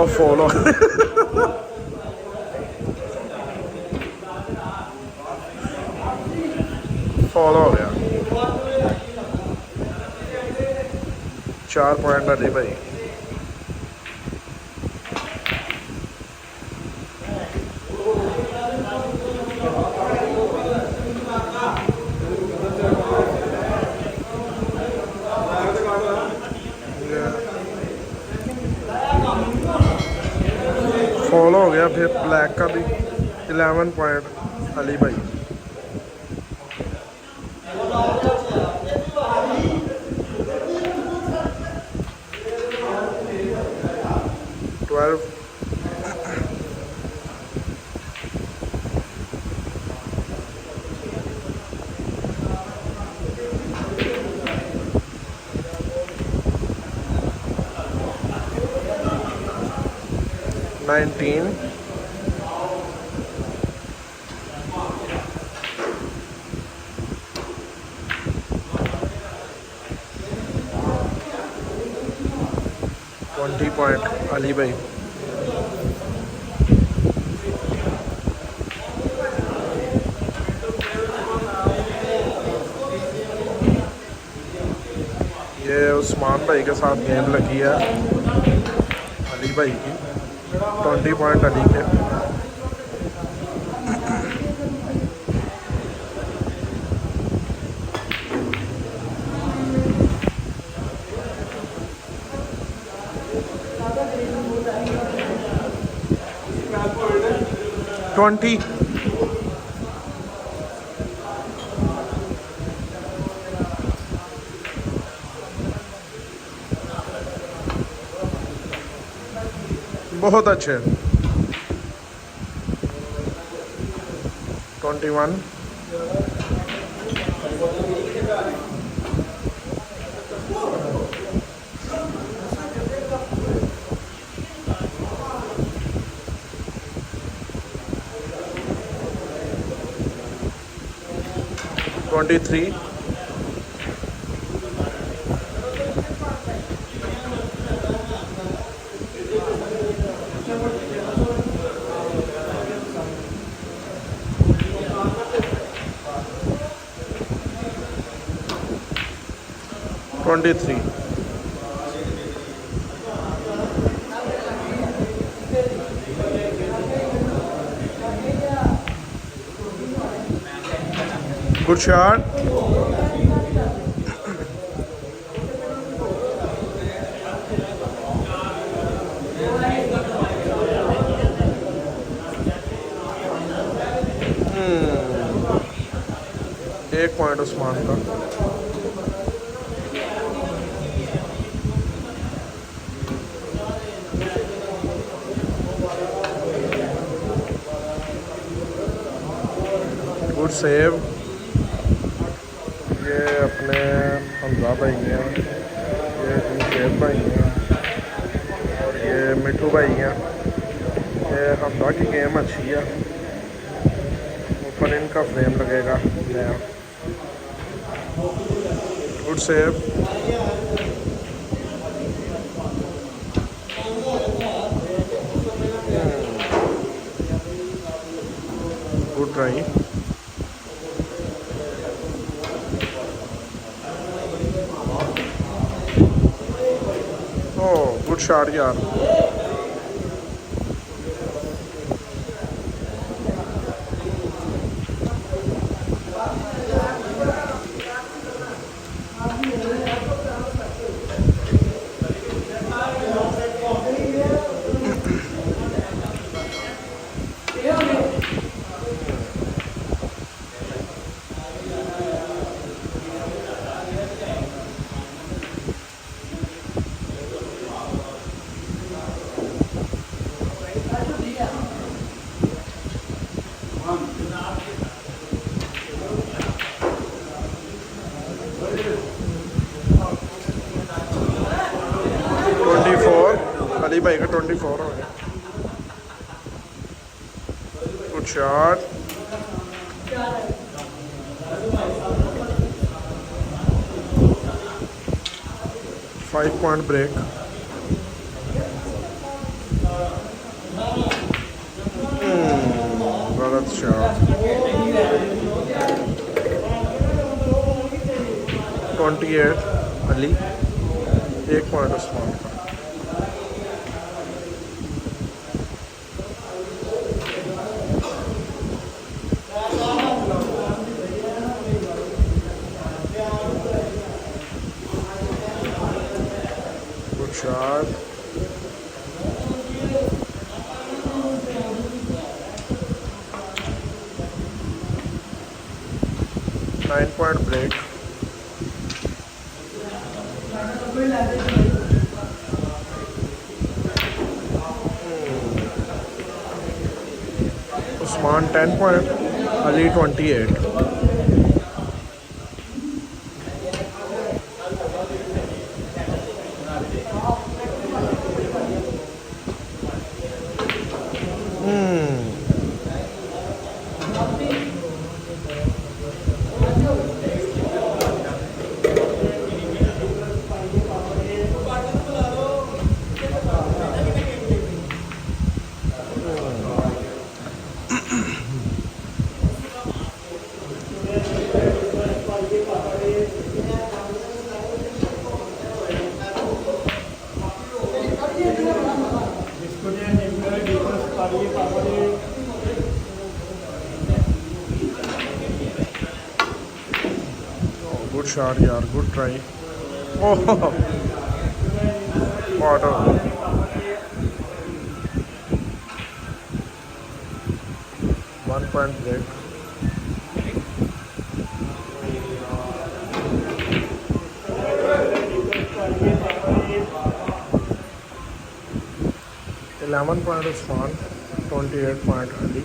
Follow follow हो गया। 4 point Ali भाई। फॉलो हो गया फिर ब्लैक का भी। 11 पॉइंट अली भाई। ट्वेल्व 19 20 पॉइंट अली भाई। ये उस्मान भाई के साथ गेम लगी है अली भाई की। 20 पॉइंट अली के। ट्वेंटी बहुत अच्छे। 21 23 23 गुड शॉट। एक पॉइंट उस्मान का। Good save. ये अपने हमजा भाई हैं, ये मुकेश भाई हैं और ये मिठू भाई हैं। ये हमजा की गेम अच्छी है। ऊपर इनका फ्रेम लगेगा नया। Good save. Good try. Oh good shot यार। अली भाई का 24 हो गया। Good shot. Five point break. 28 Ali, 1 point Usman का। Good shot. Nine point break. Usman 10 point, Ali 28। Good shot यार, good try. Oh water. One point break. Eleven point Usman, 28 point Ali.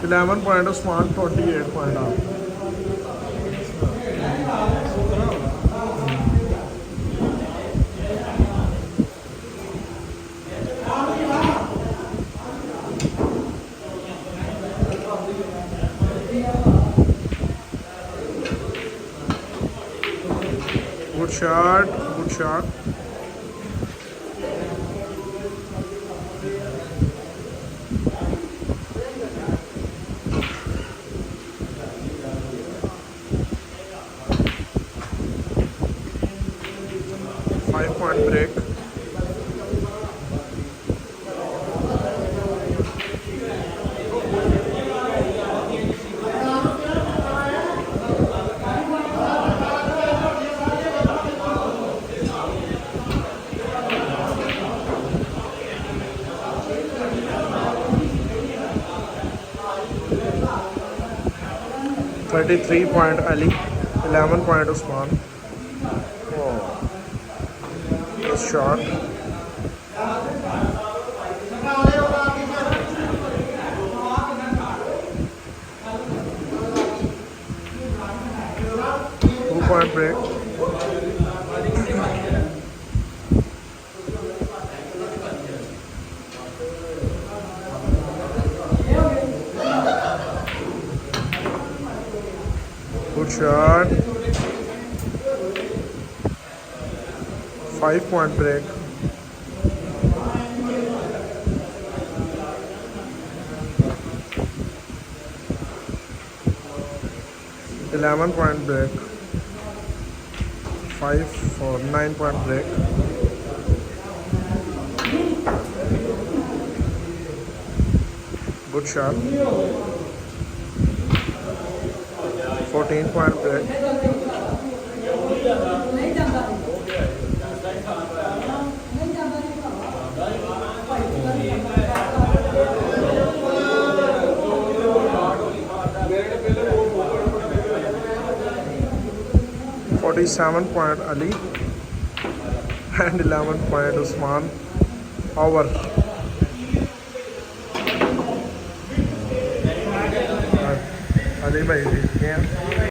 Eleven point Usman, 28 point आप। Good shot, good shot. Five point break. Thirty three point Ali, 11 point Usman. Shot. Two point break. Good shot. 5 point break. Eleven point break. 5 for 9 point break. Good shot. 14 point break. Forty-seven point Ali and 11 point Usman. Over. Ali भाई जीत गए हैं।